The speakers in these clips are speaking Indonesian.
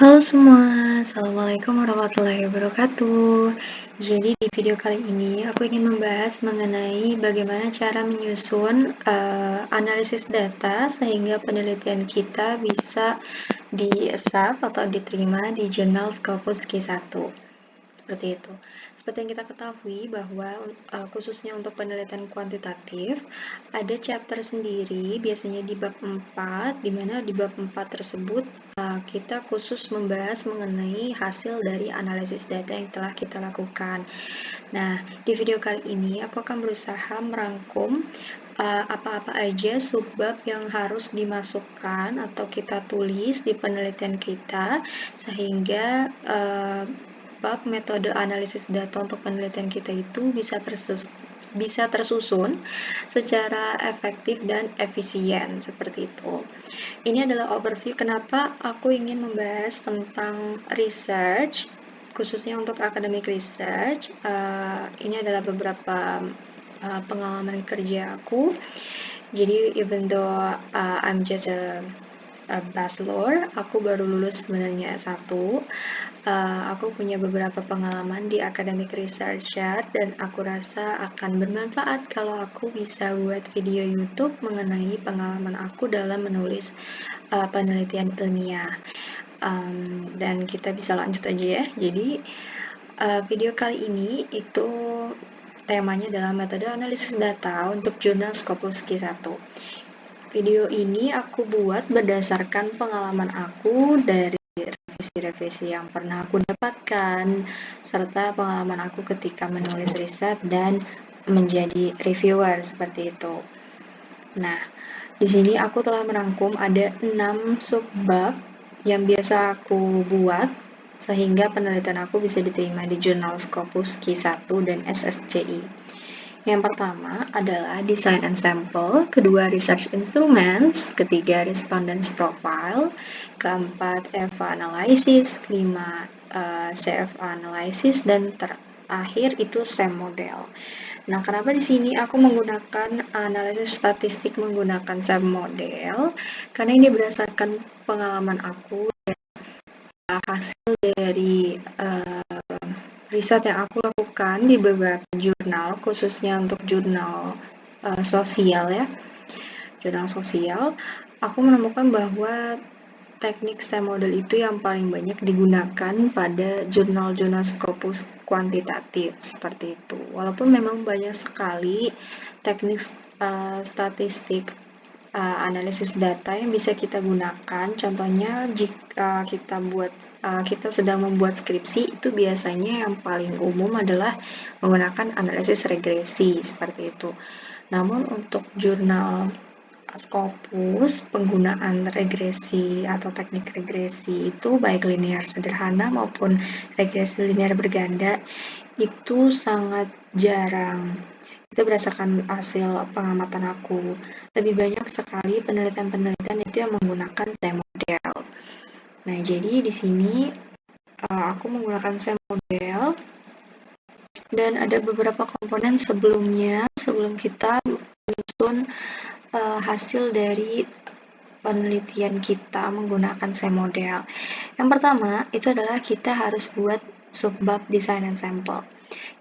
Halo semua, Assalamualaikum warahmatullahi wabarakatuh. Jadi di video kali ini aku ingin membahas mengenai bagaimana cara menyusun analisis data sehingga penelitian kita bisa di-save atau diterima di jurnal Scopus Q1. Seperti itu. Seperti yang kita ketahui bahwa khususnya untuk penelitian kuantitatif ada chapter sendiri biasanya di bab 4, di mana di bab 4 tersebut kita khusus membahas mengenai hasil dari analisis data yang telah kita lakukan. Nah, di video kali ini aku akan berusaha merangkum apa-apa aja subbab yang harus dimasukkan atau kita tulis di penelitian kita sehingga bab metode analisis data untuk penelitian kita itu bisa tersusun secara efektif dan efisien seperti itu. Ini adalah overview kenapa aku ingin membahas tentang research, khususnya untuk academic research. Ini adalah beberapa pengalaman kerja aku. Jadi even though I'm just a bachelor, aku baru lulus sebenarnya S1. Aku punya beberapa pengalaman di academic researcher dan aku rasa akan bermanfaat kalau aku bisa buat video YouTube mengenai pengalaman aku dalam menulis penelitian ilmiah. Dan kita bisa lanjut aja ya. Jadi video kali ini itu temanya adalah metode analisis data untuk jurnal Scopus Q1. Video ini aku buat berdasarkan pengalaman aku dari revisi-revisi yang pernah aku dapatkan, serta pengalaman aku ketika menulis riset dan menjadi reviewer seperti itu. Nah, di sini aku telah merangkum ada 6 subbab yang biasa aku buat sehingga penelitian aku bisa diterima di jurnal Scopus Q1 dan SSCI. Yang pertama adalah design and sample, kedua research instruments, ketiga respondents profile, keempat EVA analysis, kelima CFA analysis, dan terakhir itu SEM model. Nah, kenapa di sini aku menggunakan analisis statistik menggunakan SEM model? Karena ini berdasarkan pengalaman aku dan hasil dari riset yang aku lakukan di beberapa jurnal, khususnya untuk jurnal sosial ya, jurnal sosial, aku menemukan bahwa teknik SEM model itu yang paling banyak digunakan pada jurnal-jurnal Scopus kuantitatif seperti itu. Walaupun memang banyak sekali teknik statistik analisis data yang bisa kita gunakan. Contohnya jika kita sedang membuat skripsi, itu biasanya yang paling umum adalah menggunakan analisis regresi seperti itu. Namun untuk jurnal Scopus, penggunaan regresi atau teknik regresi itu baik linear sederhana maupun regresi linear berganda itu sangat jarang. Itu berdasarkan hasil pengamatan aku. Lebih banyak sekali penelitian-penelitian itu yang menggunakan SEM model. Nah, jadi di sini aku menggunakan SEM model dan ada beberapa komponen sebelum kita menyusun hasil dari penelitian kita menggunakan SEM model. Yang pertama, itu adalah kita harus buat subbab design and sample.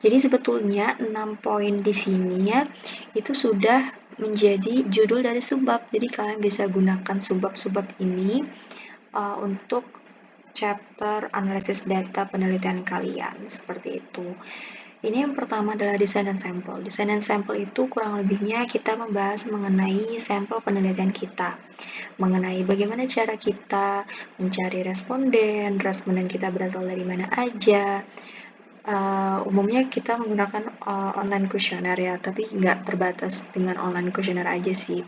Jadi sebetulnya 6 poin di sini ya, itu sudah menjadi judul dari subbab. Jadi kalian bisa gunakan subbab-subbab ini untuk chapter analisis data penelitian kalian, seperti itu. Ini yang pertama adalah desain dan sampel. Desain dan sampel itu kurang lebihnya kita membahas mengenai sampel penelitian kita, mengenai bagaimana cara kita mencari responden kita berasal dari mana aja. Umumnya kita menggunakan online questionnaire ya, tapi nggak terbatas dengan online questionnaire aja sih.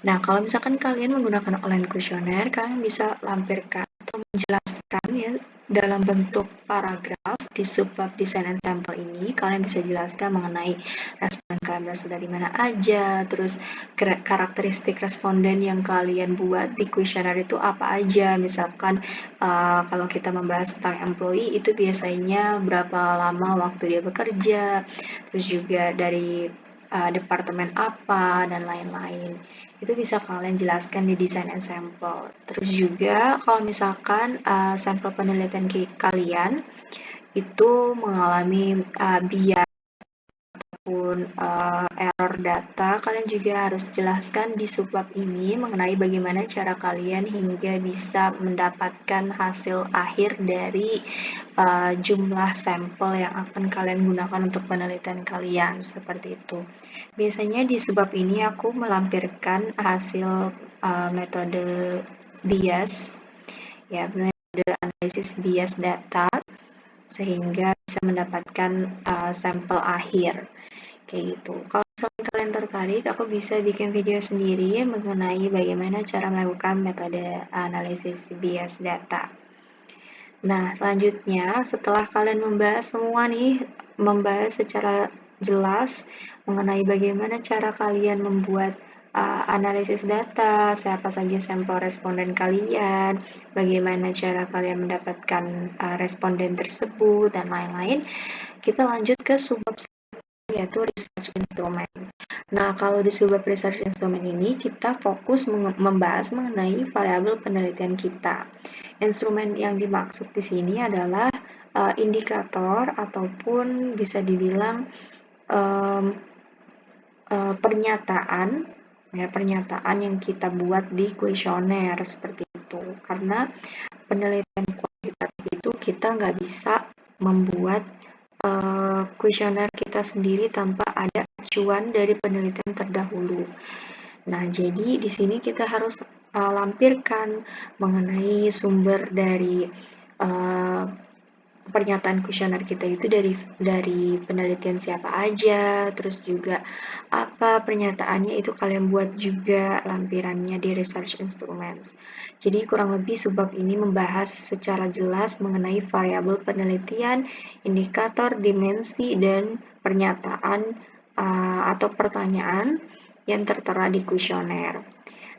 Nah, kalau misalkan kalian menggunakan online questionnaire, kalian bisa lampirkan atau menjelaskan ya dalam bentuk paragraf di subbab design and sample ini. Kalian bisa jelaskan mengenai responden kalian berasal dari mana aja, terus karakteristik responden yang kalian buat di questionnaire itu apa aja. Misalkan kalau kita membahas tentang employee itu biasanya berapa lama waktu dia bekerja, terus juga dari departemen apa, dan lain-lain. Itu bisa kalian jelaskan di design and sample. Terus juga kalau misalkan sampel penelitian kalian itu mengalami bias ataupun error data, kalian juga harus jelaskan di subbab ini mengenai bagaimana cara kalian hingga bisa mendapatkan hasil akhir dari jumlah sampel yang akan kalian gunakan untuk penelitian kalian, seperti itu. Biasanya di subbab ini aku melampirkan hasil metode bias, ya, metode analisis bias data, sehingga bisa mendapatkan sampel akhir. Kayak gitu. Kalau misalnya kalian tertarik, aku bisa bikin video sendiri mengenai bagaimana cara melakukan metode analisis bias data. Nah, selanjutnya setelah kalian membahas secara jelas mengenai bagaimana cara kalian membuat analisis data, siapa saja sampel responden kalian, bagaimana cara kalian mendapatkan responden tersebut, dan lain-lain, kita lanjut ke subbab yaitu research instruments. Nah, kalau di subbab research instrument ini kita fokus membahas mengenai variabel penelitian kita. Instrumen yang dimaksud di sini adalah indikator ataupun bisa dibilang pernyataan yang kita buat di kuesioner seperti itu. Karena penelitian kuantitatif itu kita nggak bisa membuat kuesioner kita sendiri tanpa ada acuan dari penelitian terdahulu. Nah, jadi di sini kita harus lampirkan mengenai sumber dari pernyataan kuesioner kita itu dari penelitian siapa aja, terus juga apa pernyataannya itu kalian buat juga lampirannya di research instruments. Jadi kurang lebih subbab ini membahas secara jelas mengenai variabel penelitian, indikator, dimensi, dan pernyataan atau pertanyaan yang tertera di kuesioner.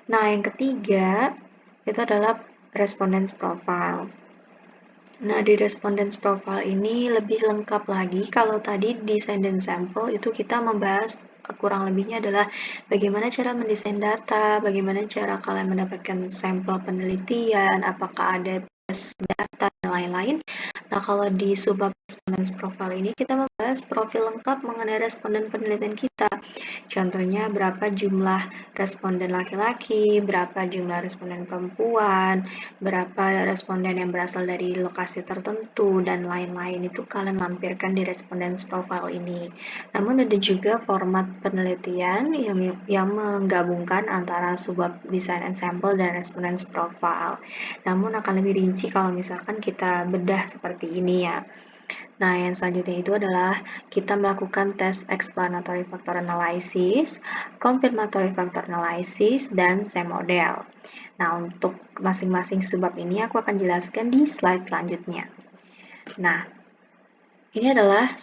Nah, yang ketiga itu adalah respondents profile. Nah, di respondents profile ini lebih lengkap lagi. Kalau tadi desain dan sampel itu kita membahas kurang lebihnya adalah bagaimana cara mendesain data, bagaimana cara kalian mendapatkan sampel penelitian, apakah ada data, dan lain-lain. Nah, kalau di subbab respondents profile ini kita membahas profil lengkap mengenai responden penelitian kita. Contohnya berapa jumlah responden laki-laki, berapa jumlah responden perempuan, berapa responden yang berasal dari lokasi tertentu, dan lain-lain. Itu kalian lampirkan di respondents profile ini. Namun ada juga format penelitian yang menggabungkan antara subbab design and sample dan respondents profile. Namun akan lebih rinci kalau misalkan kita bedah seperti ini ya. Nah, yang selanjutnya itu adalah kita melakukan tes explanatory factor analysis, confirmatory factor analysis, dan model. Nah, untuk masing-masing subbab ini aku akan jelaskan di slide selanjutnya. Nah, ini adalah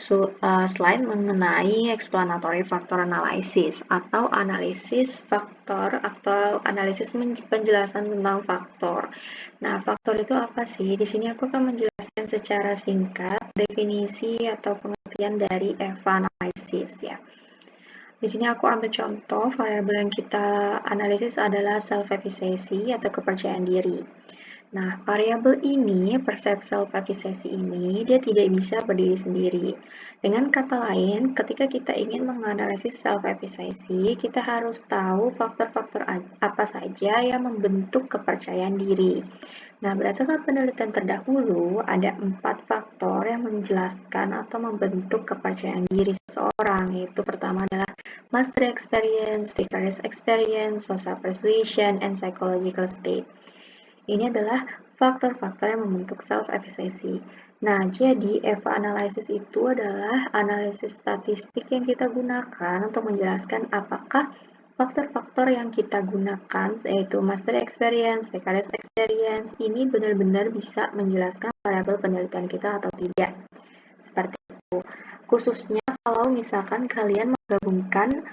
slide mengenai explanatory factor analysis atau analisis faktor atau analisis penjelasan tentang faktor. Nah, faktor itu apa sih? Di sini aku akan menjelaskan secara singkat definisi atau pengertian dari EVA analysis ya. Di sini aku ambil contoh variabel yang kita analisis adalah self-efficacy atau kepercayaan diri. Nah, variabel ini, persepsi self-efficacy ini, dia tidak bisa berdiri sendiri. Dengan kata lain, ketika kita ingin menganalisis self-efficacy, kita harus tahu faktor-faktor apa saja yang membentuk kepercayaan diri. Nah, berdasarkan penelitian terdahulu, ada 4 faktor yang menjelaskan atau membentuk kepercayaan diri seseorang, yaitu pertama adalah mastery experience, vicarious experience, social persuasion, and psychological state. Ini adalah faktor-faktor yang membentuk self-efficacy. Nah, jadi EVA analysis itu adalah analisis statistik yang kita gunakan untuk menjelaskan apakah faktor-faktor yang kita gunakan, yaitu mastery experience, vicarious experience, ini benar-benar bisa menjelaskan variabel penelitian kita atau tidak. Seperti itu. Khususnya kalau misalkan kalian menggabungkan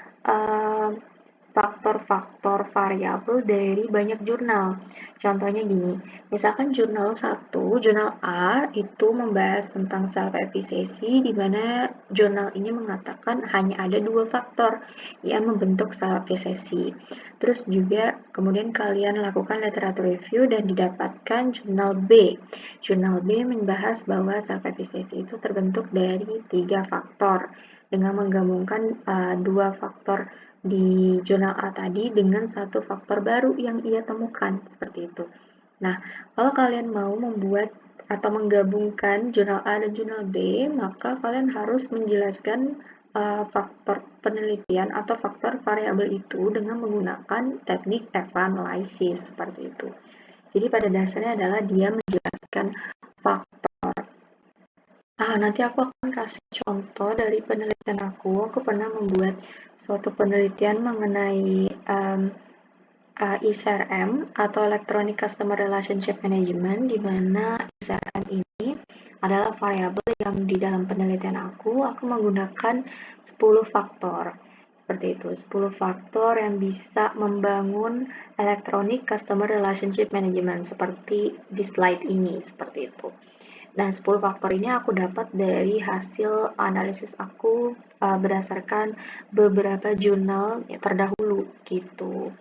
faktor-faktor variabel dari banyak jurnal. Contohnya gini, misalkan jurnal 1, jurnal A itu membahas tentang self-efficacy, di mana jurnal ini mengatakan hanya ada 2 faktor yang membentuk self-efficacy. Terus juga kemudian kalian lakukan literatur review dan didapatkan jurnal B. Jurnal B membahas bahwa self-efficacy itu terbentuk dari 3 faktor dengan menggabungkan 2 faktor di jurnal A tadi dengan 1 faktor baru yang ia temukan, seperti itu. Nah, kalau kalian mau membuat atau menggabungkan jurnal A dan jurnal B, maka kalian harus menjelaskan faktor penelitian atau faktor variabel itu dengan menggunakan teknik EVA analysis, seperti itu. Jadi pada dasarnya adalah dia menjelaskan faktor. Nanti aku akan kasih contoh dari penelitian aku. Aku pernah membuat suatu penelitian mengenai ECRM atau Electronic Customer Relationship Management, di mana ECRM ini adalah variabel yang di dalam penelitian aku menggunakan 10 faktor. Seperti itu, 10 faktor yang bisa membangun Electronic Customer Relationship Management, seperti di slide ini, seperti itu. Nah, 10 faktor ini aku dapat dari hasil analisis aku berdasarkan beberapa jurnal terdahulu gitu.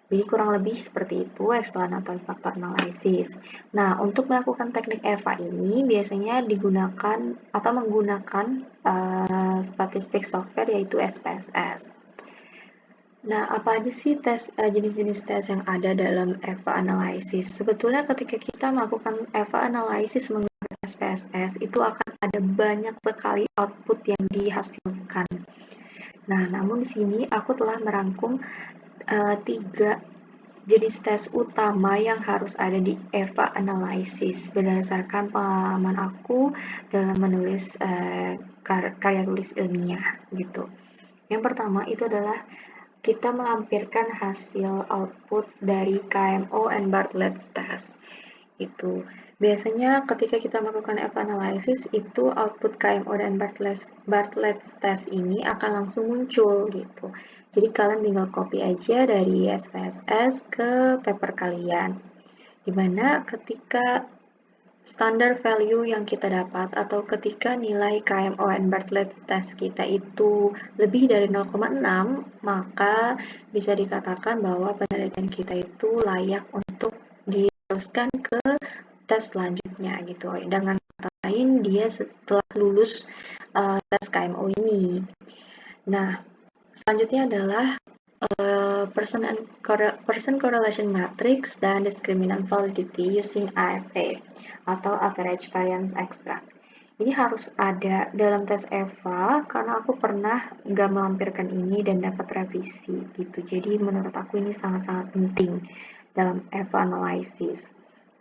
Jadi kurang lebih seperti itu explanatory factor analysis. Nah, untuk melakukan teknik EVA ini biasanya digunakan atau menggunakan statistik software yaitu SPSS. Nah, apa aja sih jenis-jenis tes yang ada dalam EVA analysis? Sebetulnya ketika kita melakukan EVA analysis menggunakan SPSS, itu akan ada banyak sekali output yang dihasilkan. Nah, namun di sini aku telah merangkum 3 jenis tes utama yang harus ada di EVA analysis berdasarkan pengalaman aku dalam menulis karya tulis ilmiah gitu. Yang pertama itu adalah kita melampirkan hasil output dari KMO and Bartlett's test. Itu biasanya ketika kita melakukan EVA analysis itu output KMO dan Bartlett's test ini akan langsung muncul gitu. Jadi kalian tinggal copy aja dari SPSS ke paper kalian. Dimana ketika standar value yang kita dapat atau ketika nilai KMO and Bartlett's test kita itu lebih dari 0,6, maka bisa dikatakan bahwa penelitian kita itu layak untuk diteruskan ke tes selanjutnya gitu. Dengan kata lain, dia setelah lulus tes KMO ini. Nah, selanjutnya adalah person correlation matrix dan discriminant validity using AFA atau average variance extract. Ini harus ada dalam tes EVA karena aku pernah nggak melampirkan ini dan dapat revisi gitu. Jadi menurut aku ini sangat-sangat penting dalam EVA analysis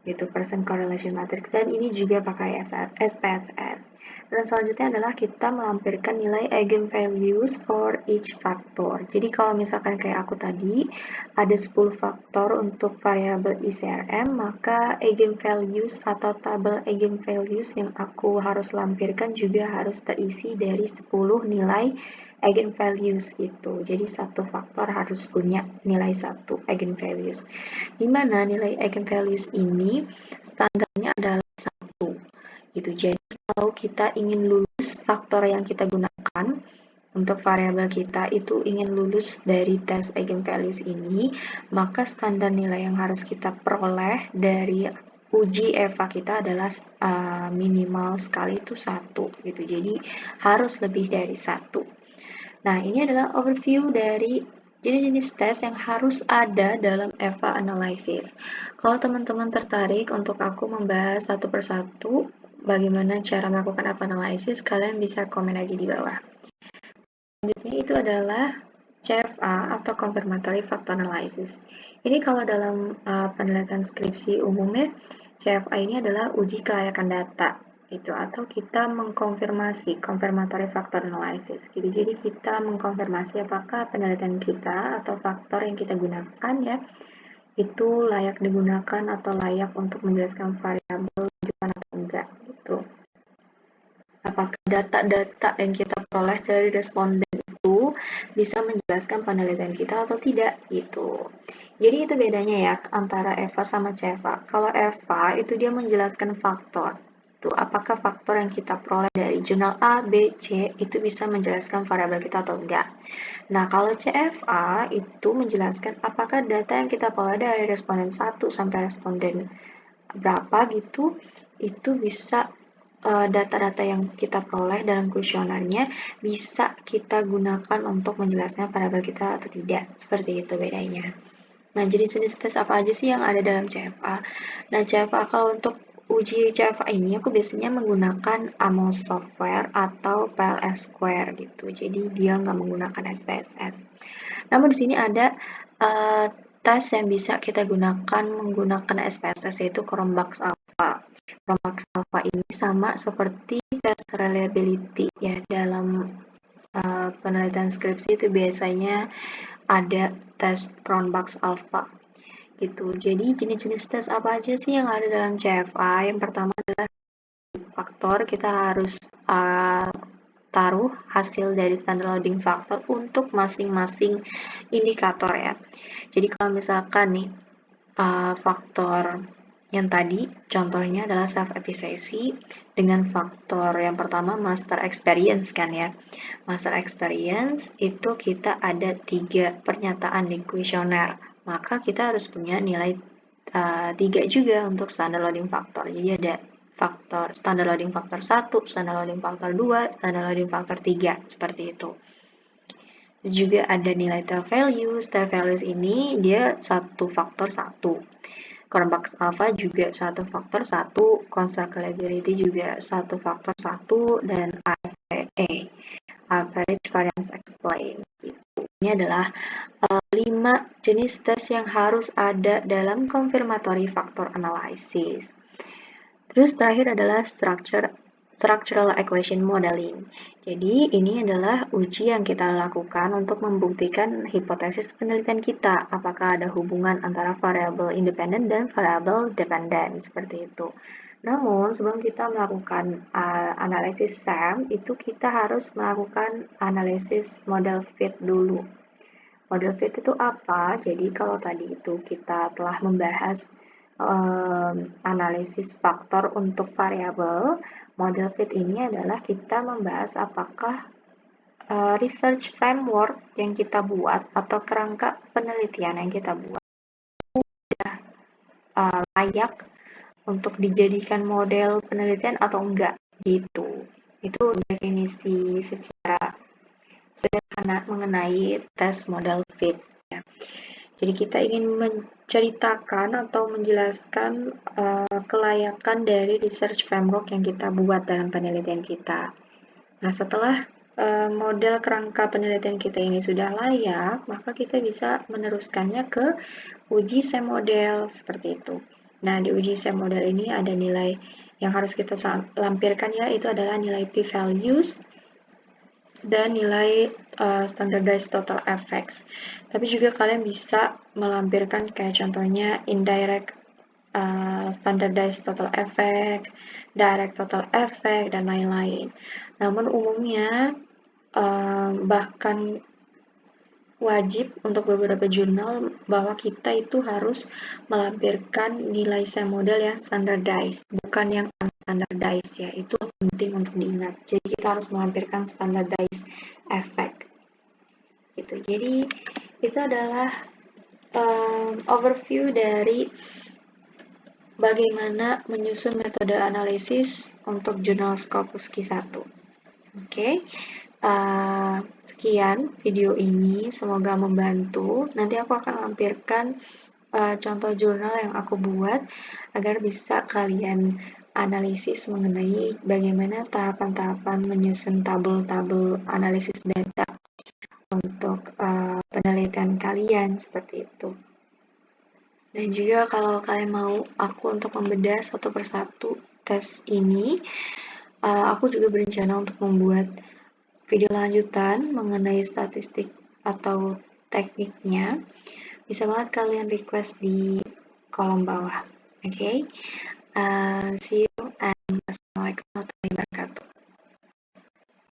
yaitu person correlation matrix, dan ini juga pakai SPSS. Dan selanjutnya adalah kita melampirkan nilai eigenvalues for each factor. Jadi kalau misalkan kayak aku tadi ada 10 faktor untuk variabel ECRM, maka eigenvalues atau tabel eigenvalues yang aku harus lampirkan juga harus terisi dari 10 nilai eigenvalues gitu. Jadi satu faktor harus punya nilai 1 eigenvalues. Di mana nilai eigenvalues ini standarnya adalah 1 gitu. Jadi kalau kita ingin lulus faktor yang kita gunakan untuk variabel kita itu ingin lulus dari tes eigenvalues ini, maka standar nilai yang harus kita peroleh dari uji EVA kita adalah minimal sekali itu 1 gitu. Jadi harus lebih dari 1. Nah, ini adalah overview dari jenis-jenis tes yang harus ada dalam EVA analysis. Kalau teman-teman tertarik untuk aku membahas satu persatu bagaimana cara melakukan EVA analysis, kalian bisa komen aja di bawah. Selanjutnya itu adalah CFA atau Confirmatory Factor Analysis. Ini kalau dalam penelitian skripsi umumnya, CFA ini adalah uji kelayakan data gitu, atau kita mengkonfirmasi confirmatory factor analysis gitu. Jadi kita mengkonfirmasi apakah penelitian kita atau faktor yang kita gunakan ya itu layak digunakan atau layak untuk menjelaskan variabel rujukan atau enggak gitu. Apakah data-data yang kita peroleh dari responden itu bisa menjelaskan penelitian kita atau tidak gitu. Jadi itu bedanya ya antara EVA sama CEVA. Kalau EVA itu dia menjelaskan faktor. Tuh, apakah faktor yang kita peroleh dari jurnal A, B, C itu bisa menjelaskan variabel kita atau enggak. Nah, kalau CFA itu menjelaskan apakah data yang kita peroleh dari responden 1 sampai responden berapa gitu, itu bisa data-data yang kita peroleh dalam kuesionernya bisa kita gunakan untuk menjelaskan variabel kita atau tidak. Seperti itu bedanya. Nah, jenis-jenis tes apa aja sih yang ada dalam CFA? Nah, CFA kalau untuk uji CFA ini aku biasanya menggunakan AMOS software atau PLS Square gitu. Jadi dia nggak menggunakan SPSS. Namun di sini ada tes yang bisa kita gunakan menggunakan SPSS yaitu Chromebox Alpha. Chromebox Alpha ini sama seperti tes reliability ya dalam penelitian skripsi itu biasanya ada tes Chromebox Alpha gitu. Jadi jenis-jenis tes apa aja sih yang ada dalam CFA? Yang pertama adalah faktor, kita harus taruh hasil dari standard loading factor untuk masing-masing indikator ya. Jadi kalau misalkan nih faktor yang tadi contohnya adalah self efficacy dengan faktor yang pertama master experience kan ya. Master experience itu kita ada 3 pernyataan di kuesioner. Maka kita harus punya nilai 3 juga untuk standard loading factor. Jadi ada faktor standard loading factor 1, standard loading factor 2, standard loading factor 3 seperti itu. Juga ada nilai tail values. Tail values ini dia satu faktor 1. Chromebox Alpha juga satu faktor 1, construct reliability juga satu faktor 1, dan AVE, average variance explain. Ini adalah 5 jenis tes yang harus ada dalam confirmatory factor analysis. Terus terakhir adalah structural equation modeling. Jadi ini adalah uji yang kita lakukan untuk membuktikan hipotesis penelitian kita, apakah ada hubungan antara variabel independen dan variabel dependen, seperti itu. Namun, sebelum kita melakukan analisis SAM, itu kita harus melakukan analisis model fit dulu. Model fit itu apa? Jadi kalau tadi itu kita telah membahas analisis faktor untuk variabel, model fit ini adalah kita membahas apakah research framework yang kita buat atau kerangka penelitian yang kita buat layak untuk dijadikan model penelitian atau enggak gitu. Itu definisi secara sederhana mengenai tes model fit ya. Jadi kita ingin menceritakan atau menjelaskan kelayakan dari research framework yang kita buat dalam penelitian kita. Nah, setelah model kerangka penelitian kita ini sudah layak, maka kita bisa meneruskannya ke uji SEM model seperti itu. Nah, di uji SEM model ini ada nilai yang harus kita lampirkan ya, itu adalah nilai p-values dan nilai standardized total effects. Tapi juga kalian bisa melampirkan kayak contohnya indirect standardized total effect, direct total effect, dan lain-lain. Namun umumnya bahkan wajib untuk beberapa jurnal bahwa kita itu harus melampirkan nilai SEM model yang standardized, bukan yang unstandardized ya. Itu penting untuk diingat. Jadi kita harus melampirkan standardized effect. Gitu. Jadi itu adalah overview dari bagaimana menyusun metode analisis untuk jurnal Scopus Q1. Oke. Sekian video ini, semoga membantu. Nanti aku akan lampirkan contoh jurnal yang aku buat agar bisa kalian analisis mengenai bagaimana tahapan-tahapan menyusun tabel-tabel analisis data untuk penelitian kalian seperti itu. Dan juga kalau kalian mau aku untuk membedah satu persatu tes ini, aku juga berencana untuk membuat video lanjutan mengenai statistik atau tekniknya. Bisa banget kalian request di kolom bawah. Okay? See you and